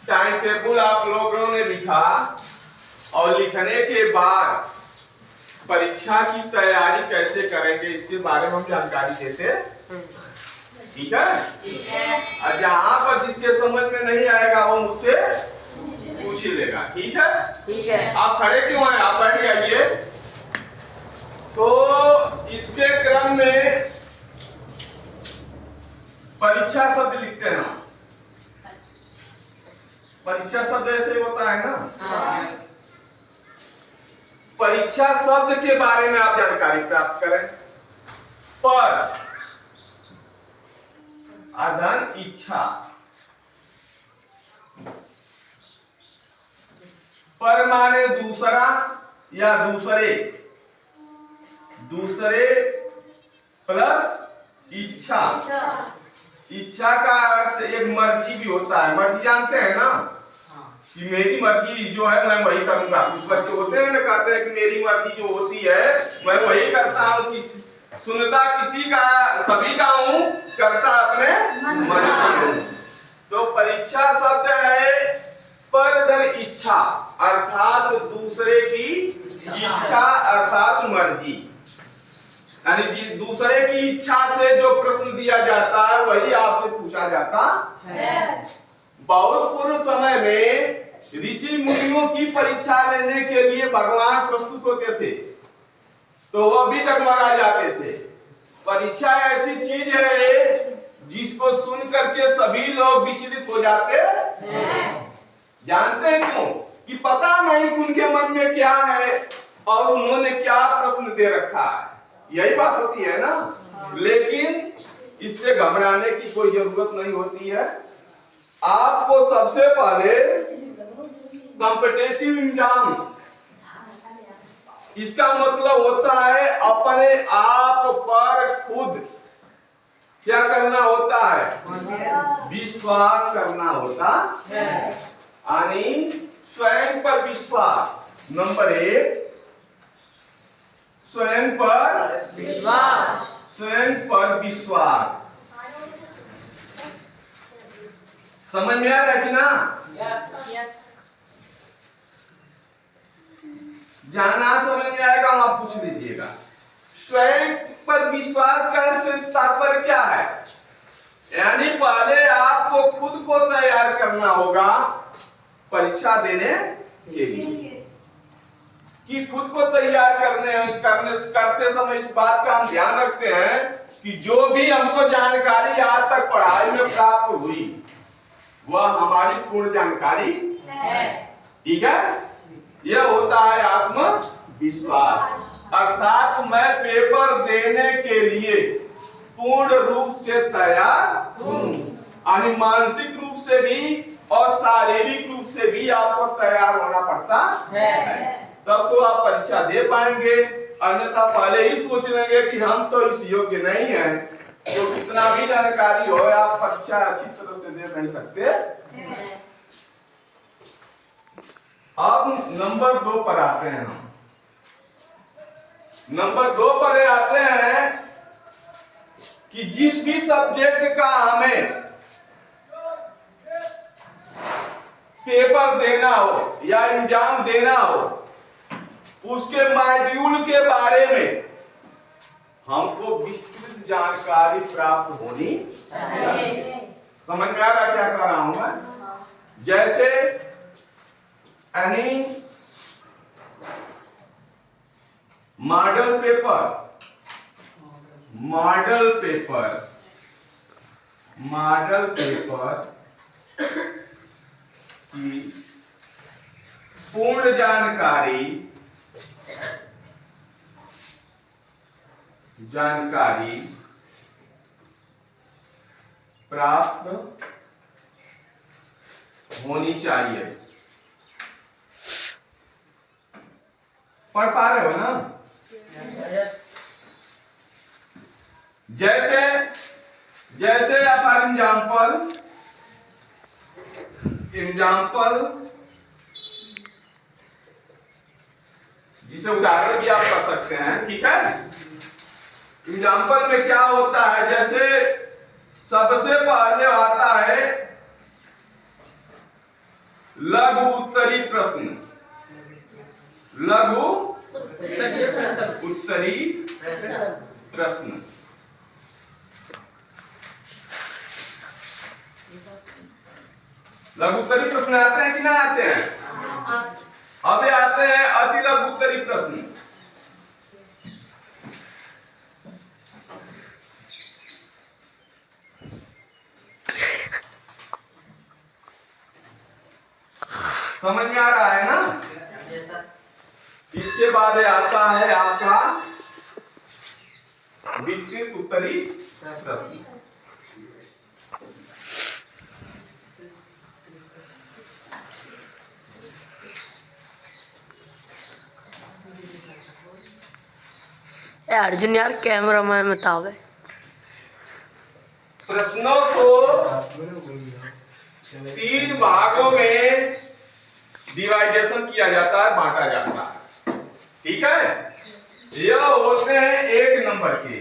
Time table आप लोगों ने लिखा और लिखने के बाद परीक्षा की तैयारी कैसे करेंगे इसके बारे में हम जानकारी देते हैं। ठीक है। और जहाँ पर जिसके समझ में नहीं आएगा वो मुझसे पूछ ही लेगा। ठीक है। ठीक है। आप खड़े क्यों हैं? आप बैठ जाइए। तो इसके क्रम में परीक्षा शब्द लिखते हैं। परीक्षा शब्द ऐसे ही होता है ना। हाँ। परीक्षा शब्द के बारे में आप जानकारी प्राप्त करें। पर अधन इच्छा, पर माने दूसरा या दूसरे, दूसरे प्लस इच्छा। इच्छा का अर्थ एक मर्जी भी होता है। मर्जी जानते हैं ना कि मेरी मर्जी जो है मैं वही करूंगा। कुछ बच्चे होते हैं ना कहते हैं कि मेरी मर्जी जो होती है मैं वही करता हूँ। सुनता किसी का सभी का हूँ, करता अपने मन की हूँ। तो परीक्षा शब्द है परधन इच्छा अर्थात दूसरे की इच्छा अर्थात मर्जी। यानी दूसरे की इच्छा से जो प्रश्न दिया जाता है वही आपसे पूछा जाता है। बहुत पूर्व समय में ऋषि मुनियों की परीक्षा लेने के लिए भगवान प्रस्तुत होते थे तो वो भी डगमगा जाते थे। परीक्षा ऐसी चीज है जिसको सुन करके सभी लोग विचलित हो जाते हैं। जानते हैं क्यों? कि पता नहीं उनके मन में क्या है और उन्होंने क्या प्रश्न दे रखा है। यही बात होती है ना। लेकिन इससे घबराने की कोई जरूरत नहीं होती है। आपको सबसे पहले कॉम्पिटिटिव एग्जाम्स, इसका मतलब होता है अपने आप पर खुद क्या करना होता है? विश्वास करना होता है। यानी स्वयं पर विश्वास। नंबर 1 स्वयं पर विश्वास। स्वयं पर विश्वास समझ में आ रहा है कि ना? जाना समझ में आएगा आप पूछ लीजिएगा। स्वयं पर विश्वास का तात्पर्य क्या है? यानी पहले आपको खुद को तैयार करना होगा परीक्षा देने के लिए। कि खुद को तैयार करते समय इस बात का हम ध्यान रखते हैं कि जो भी हमको जानकारी आज तक पढ़ाई में प्राप्त हुई वह हमारी पूर्ण जानकारी है। ठीक है। यह होता है आत्मविश्वास। अर्थात मैं पेपर देने के लिए पूर्ण रूप से तैयार हूँ। यानी मानसिक रूप से भी और शारीरिक रूप से भी आपको तैयार होना पड़ता है। तब तो आप परीक्षा दे पाएंगे। अन्यथा पहले ही सोच लेंगे कि हम तो इस योग्य नहीं हैं, तो कितना भी जानकारी हो आप परीक्षा अच्छी तरह से दे नहीं सकते। अब नंबर 2 पर आते हैं हम। नंबर 2 पर आते हैं कि जिस भी सब्जेक्ट का हमें पेपर देना हो या एग्जाम देना हो उसके मॉड्यूल के बारे में हमको विस्तृत जानकारी प्राप्त होनी चाहिए। समझ में आ रहा क्या कह रहा हूं मैं? जैसे यानी model paper, model paper, model paper की पूर्ण जानकारी प्राप्त होनी चाहिए। पढ़ पा रहे हो ना? जैसे जैसे फॉर एग्जाम्पल जिसे उदाहरण भी आप कर सकते हैं। ठीक है। एग्जाम्पल में क्या होता है? जैसे सबसे पहले आता है लघु उत्तरी प्रश्न, लघु उत्तरी प्रश्न। लघु उत्तरी प्रश्न आते हैं कि ना आते हैं? अब आते हैं अति लघु उत्तरी प्रश्न। समझ में आ रहा है ना? इसके बाद आता है आपका विस्तृत उत्तरी प्रश्न। अर्जुन यार कैमरा मैन बतावे। प्रश्नों को 3 भागों में डिवाइडेशन किया जाता है, बांटा जाता है। ठीक है, यह होते हैं 1 नंबर के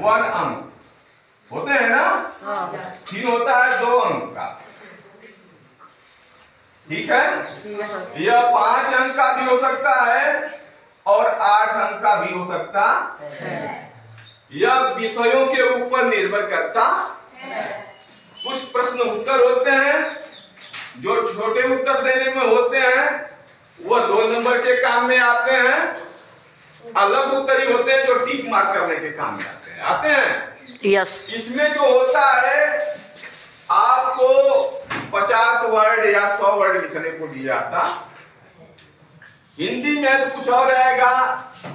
1 अंक होते हैं ना। 3 होता है 2 अंक का। ठीक है, यह 5 अंक का भी हो सकता है और 8 अंक का भी हो सकता है। यह विषयों के ऊपर निर्भर करता है। कुछ प्रश्न उत्तर होते हैं जो छोटे उत्तर देने में होते हैं, वह 2 नंबर के काम में आते हैं। अलग उत्तरी होते हैं जो टिक मार्क करने के काम में आते हैं। यस। इसमें जो होता है आपको 50 वर्ड या 100 वर्ड लिखने को दिया जाता। हिंदी में तो कुछ और आएगा,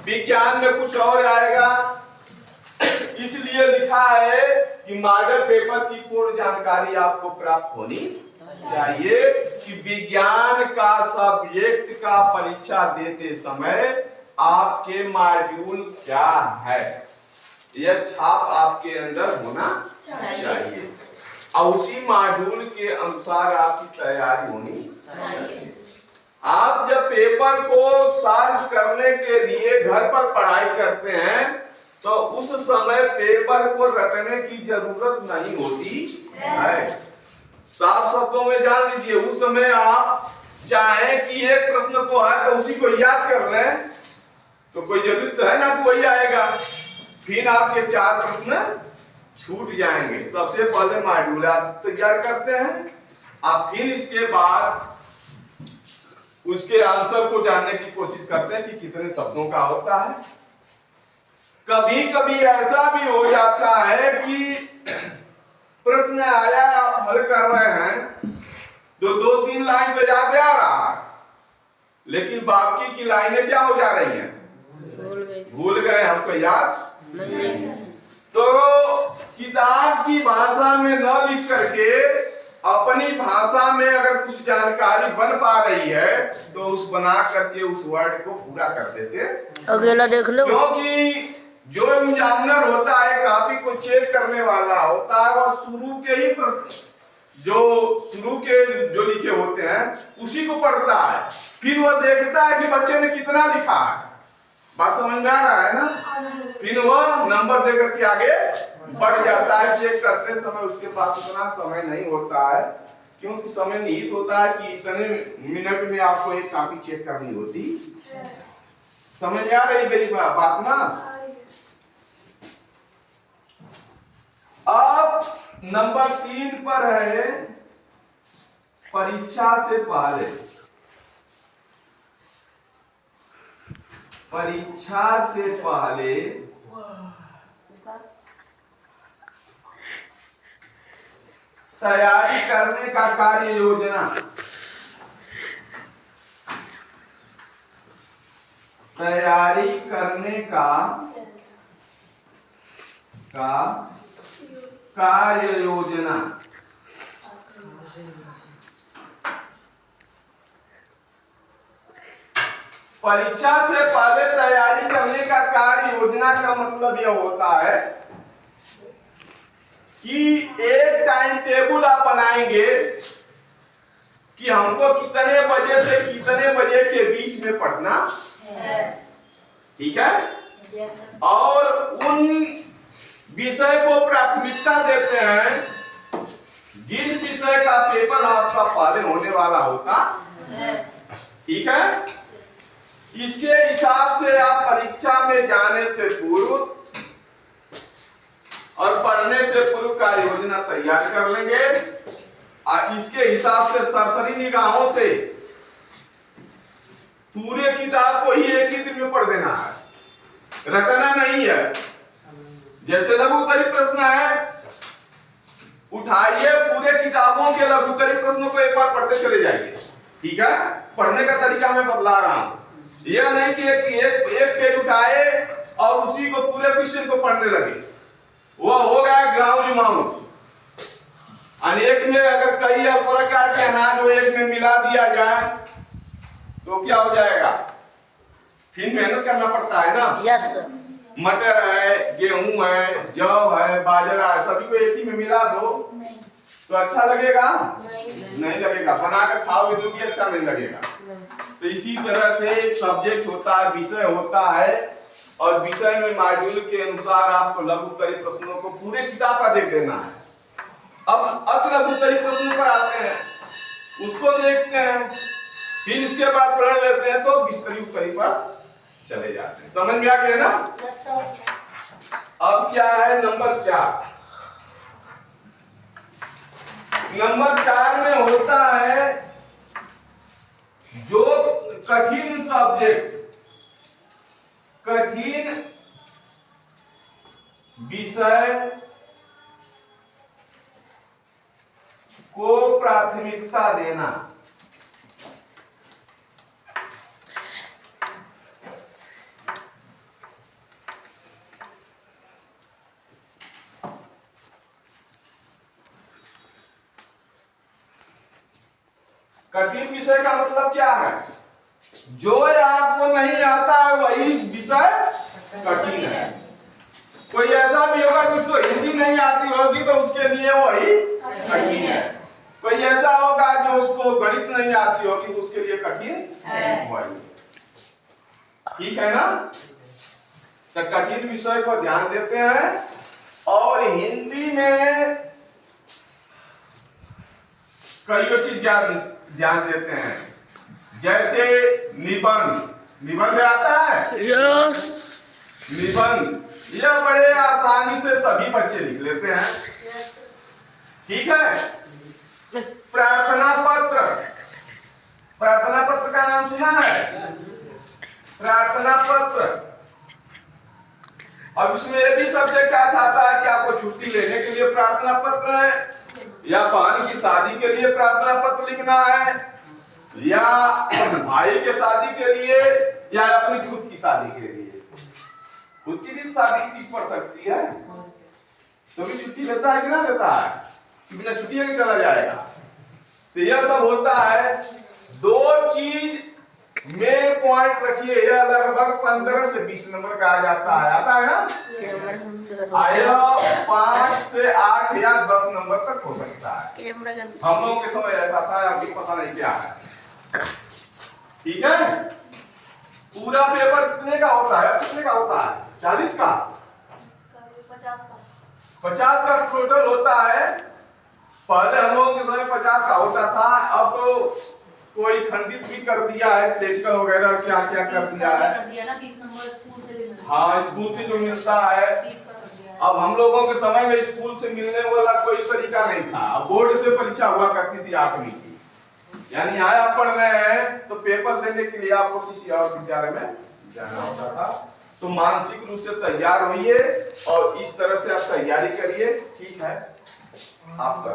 विज्ञान में कुछ और आएगा। इसलिए लिखा है कि मॉडल पेपर की पूर्ण जानकारी आपको प्राप्त होनी चाहिए कि विज्ञान का सब्जेक्ट का परीक्षा देते समय आपके मॉड्यूल क्या है, यह छाप आपके अंदर होना चाहिए और उसी मॉड्यूल के अनुसार आपकी तैयारी होनी चाहिए। आप जब पेपर को सॉल्व करने के लिए घर पर पढ़ाई करते हैं तो उस समय पेपर को रटने की जरूरत नहीं होती है। साफ शब्दों में जान लीजिए, उस समय आप चाहे कि एक प्रश्न को है तो उसी को याद कर लें तो कोई जरूरत है ना कि वही आएगा, फिर आपके 4 प्रश्न छूट जाएंगे। सबसे पहले मॉड्यूल आप तैयार करते हैं, आप फिर इसके बाद उसके आंसर को जानने की कोशिश करते हैं कि कितने शब्दों का होता है। कभी कभी ऐसा भी हो जाता है कि प्रश्न आया, आप हल कर रहे हैं तो 2-3 लाइन तो याद आ रहा है, लेकिन बाकी की लाइनें क्या हो जा रही हैं? भूल गए, हमको याद नहीं। तो किताब की भाषा में न लिख करके अपनी भाषा में अगर कुछ जानकारी बन पा रही है तो उस बना करके उस वर्ड को पूरा कर देते। अगला देख लो। क्योंकि जो एग्जामिनर होता है, काफी को चेक करने वाला होता है, वह शुरू के ही प्रश्न जो शुरू के जो लिखे होते हैं उसी को पढ़ता है, फिर वह देखता है कि बच्चे ने कितना लिखा है। बात समझ में आ रहा है ना? फिर वह नंबर देकर के आगे बढ़ जाता है। चेक करते समय उसके पास उतना समय नहीं होता है, क्योंकि समय निहित होता है कि इतने मिनट में आपको एक कॉपी चेक करनी होती। समझ में आ रही मेरी बात ना? अब नंबर 3 पर है परीक्षा से पहले। परीक्षा से पहले तैयारी करने का कार्य योजना। तैयारी करने का कार्य योजना। परीक्षा से पहले तैयारी करने का कार्य योजना का मतलब यह होता है कि एक टाइम टेबल आप बनाएंगे कि हमको कितने बजे से कितने बजे के बीच में पढ़ना है। ठीक है? और उन विषय को प्राथमिकता देते हैं जिस विषय का पेपर आपका पहले होने वाला होता है। ठीक है, इसके हिसाब से आप परीक्षा में जाने से पूर्व और पढ़ने से पूर्व कार्य योजना तैयार कर लेंगे और इसके हिसाब से सरसरी निगाहों से पूरे किताब को ही एक ही दिन में पढ़ देना है, रटना नहीं है। जैसे लघु उत्तरीय प्रश्न है, उठाइए पूरे किताबों के लघु उत्तरीय प्रश्नों को एक बार पढ़ते चले जाइए। ठीक है, पढ़ने का तरीका मैं बदला रहा हूं, यह नहीं कि एक पेज उठाए और उसी को पूरे क्वेश्चन को पढ़ने लगे, वह हो गया गाँव जुमाऊ। अनेक में अगर कई प्रकार के अनाज वो एक में मिला दिया जाए तो क्या हो जाएगा, फिर मेहनत करना पड़ता है ना। Yes sir. मटर है, गेहूं है, जौ है, बाजरा है, सभी को एक ही में मिला दो तो अच्छा लगेगा? नहीं लगेगा। बनाकर खाओगे तो भी अच्छा नहीं लगेगा। तो इसी तरह से सब्जेक्ट होता है, विषय होता है, और विषय में मॉड्यूल के अनुसार आपको लघु उत्तरीय प्रश्नों को पूरे किताब का देख देना है। अब अति लघु उत्तरीय प्रश्नों पर आते हैं, उसको देखते हैं, फिर इसके बाद पढ़ लेते हैं तो विस्तृत उत्तरीय पर चले जाते हैं। समझ में आ गया ना? अब क्या है नंबर 4। नंबर 4 में होता है जो कठिन सब्जेक्ट, कठिन विषय को प्राथमिकता देना। कठिन विषय का मतलब क्या है? जो आपको नहीं आता है वही विषय कठिन है। कोई ऐसा भी होगा कि उसको हिंदी नहीं आती होगी तो उसके लिए वही कठिन है। कोई ऐसा होगा जो उसको गणित नहीं आती होगी तो उसके लिए कठिन वही। ठीक है ना? तो कठिन विषय को ध्यान देते हैं। और हिंदी में कई चीज ध्यान देते हैं, जैसे निबंध। निबंध आता है? यस। निबंध यह बड़े आसानी से सभी बच्चे लिख लेते हैं। ठीक है। प्रार्थना पत्र, प्रार्थना पत्र का नाम सुना है? प्रार्थना पत्र। अब इसमें यह भी सब्जेक्ट आ जाता है कि आपको छुट्टी लेने के लिए प्रार्थना पत्र है, या बहन की शादी के लिए प्रार्थना पत्र लिखना है, या भाई के शादी के लिए, या अपनी खुद की शादी के लिए। खुद की भी शादी की पड़ सकती है तो भी छुट्टी लेता है कि ना लेता है, कि बिना छुट्टी के चला जाएगा। तो यह सब होता है। 2 चीज मेन पॉइंट रखिए, यह लगभग 15 से 20 नंबर का आ जाता है। आता है ना? आया 5 से 8 या 10 नंबर तक हो सकता है। हम लोगों के समय ऐसा था, अभी पता नहीं क्या है। ठीक है। पूरा पेपर कितने का होता है? कितने का होता है? 40 का? 50 का टोटल होता है। पहले हम लोगों के समय 50 का होता था, अब तो कोई खंडित भी कर दिया है, प्लेस्कर वगैरह क्या क्या कर दिया है। हाँ, स्कूल से जो मिलता है। अब हम लोगों के समय में स्कूल से मिलने वाला कोई तरीका नहीं था। अब बोर्ड से परीक्षा हुआ करती थी 8वीं की, यानी आया पढ़ रहे हैं तो पेपर देने के लिए आपको किसी और विद्यालय में जाना होता था। तो मानसिक रूप से तैयार होइए और इस तरह से आप तैयारी करिए। ठीक है, आपका